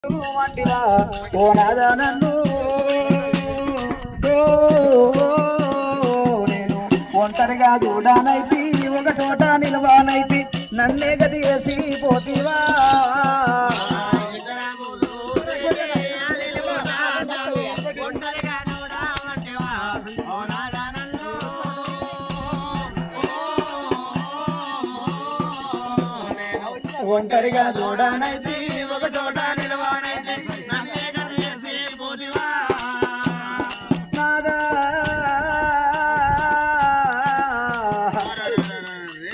వంటివా ఓ నాదా నన్ను నేను ఒంటరిగా చూడానైతి ఒక చోట నిలవానైతి నన్నే గది వేసి పోతివా ఒంటరిగా చూడానైతి ఒక చోట నిలవానైతి నన్నే గది వేసి పోతివా నాదా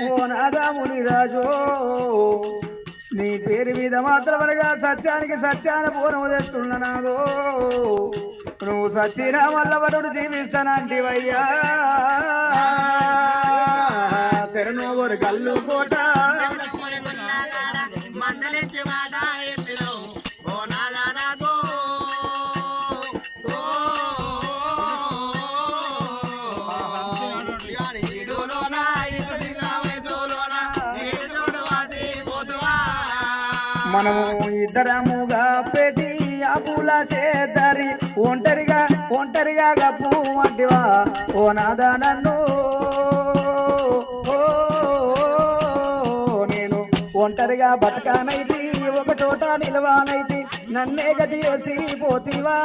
ఓ నాదా మునిరాజు నీ పేరు మీద మాత్రమనగా సత్యానికి సత్యాన పూర్ణము తెస్తున్న నాదో నువ్వు సచ్చినా వల్ల వడుడు జీవిస్తానంటివయ్యా శరణోవరు కల్లు కోట మనము ఇద్దరముగా పెట్టి అప్పుల చేద్దరి ఒంటరిగా గప్పు వంటివా ఓ నాదా నన్ను నేను ఒంటరిగా బతకానైతి ఒక చోట నిలవానైతి నన్నే గది వేసి పోతివా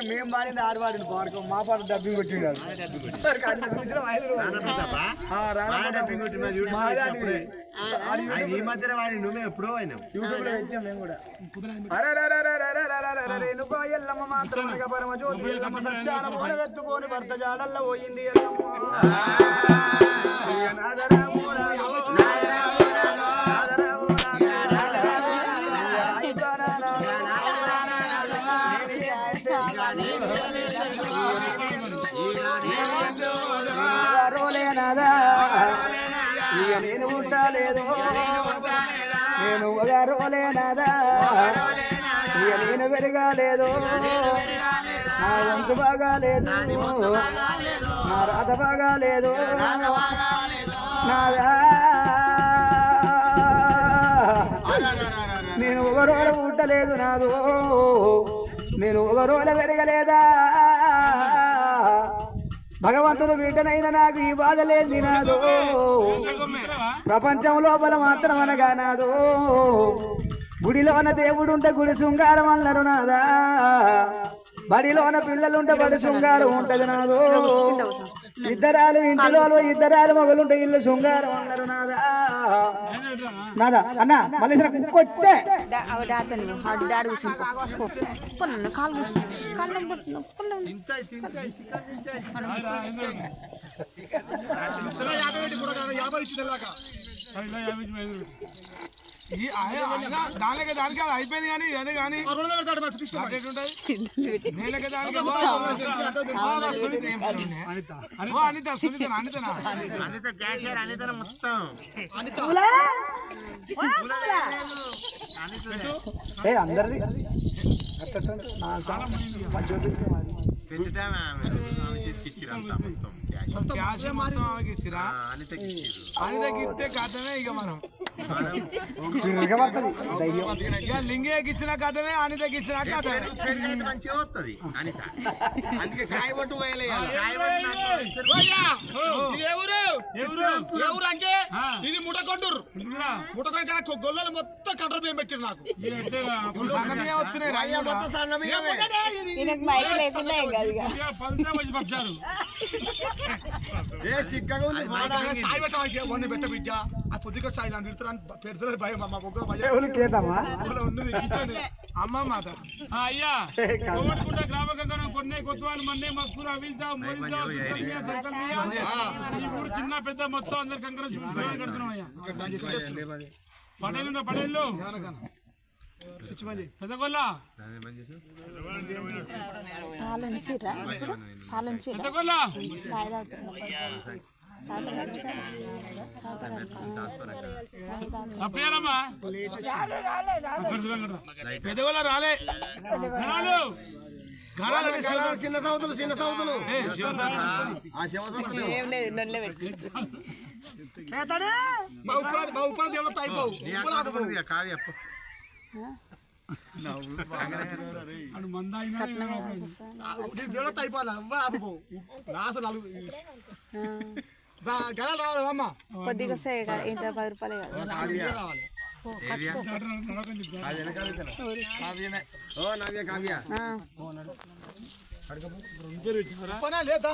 మేము మారింది ఆడవాడిని పాడుకో మా పాట డబ్బింగ్ కొట్టిండాడు ఈ మధ్యన వాడి నువ్వే ఎప్పుడో అయినా యూట్యూబ్ లో పెట్టాం మేము కూడా రేణుకో ఎల్లమ్మ మాత్రం పరమ జ్యోతి ఎల్లమ్మ సత్యాన పోన వెత్తుకొని భర్త జాడల్లో పోయింది ఎల్లమ్మ నేను పుట్టలేదు నేను ఒకరోలేనాదా నేను పెరగాలేదు నా వంతు బాగాలేదు నా రాత బాగాలేదు నాదా నేను ఒక రోజు పుట్టలేదు నాదు నేను ఒక రోజు పెరగలేదా భగవంతుడు బిడ్డనైనా నాకు ఈ బాధ లేని నాదు ప్రపంచం లోపల మాత్రం అనగా నాదు గుడిలోన దేవుడుంటే గుడి శృంగారం అన్నారు నాదా బడిలోన పిల్లలుంటే బడి శృంగారం ఉంటది నాదు ఇద్దరాలు ఇంటిలో ఇద్దరాలు మొగలుంటే ఇల్లు శృంగారం అన్నారు నాదా నాదా అన్న మళ్ళీ కుక్కొచ్చే దానికి అయిపోయింది కానీ అదే కానీ అనిత క్యాషియర్ అనిత మొత్తం అందరిది అనితకిస్తే కథమే ఇక మనం లింగేకి ఇచ్చిన కథమే అనితకి ఇచ్చిన కథ మంచిగా వస్తుంది అనిత అందుకే సాయి పట్టు ఎవరు అంటే ఇది ముటకొండూరు ముటకొండ గొల్లలు మొత్తం కంట్రోల్ బియ్యం పెట్టారు నాకు ఏ సిక్కగా ఉంది సాయి పెట్ట బిడ్డ ఆ పొద్దుగా సాయి తిడుతున్నా పెడుతుంది భయం మాకు ఒక భయం ఎవరు కేతమ్మా ఉన్నది ఇంట్లోనే. అమ్మ మాట అయ్యా కోమటికుంట గ్రామ గంగనం కొన్ని కొత్తవాళ్ళు మన్నే మస్తూరు అవిల్తా మోయిల్తా ఈ ఊరు చిన్న పెద్ద మొత్తం అందరు కంకర కడుతున్నాం అయ్యా పడేళ్ళు పడేళ్ళు పెద్దగొల్ల పెద్దగొల్ల సప్పియారమ్మా పెద్దగోళ్ళ రాలే గణాలు చిన్న సౌతులు మా ఉపాధి దేవుడు అయిపోవు కావ్య దేవుడు అయిపోవాలి ఎవ్వరు ఆపుకోవు లాస్ట్ 4 గణాలు రావాలి అమ్మ కొద్దిగా ఇంత 10 రూపాయలే కాదు కావ్య లేదా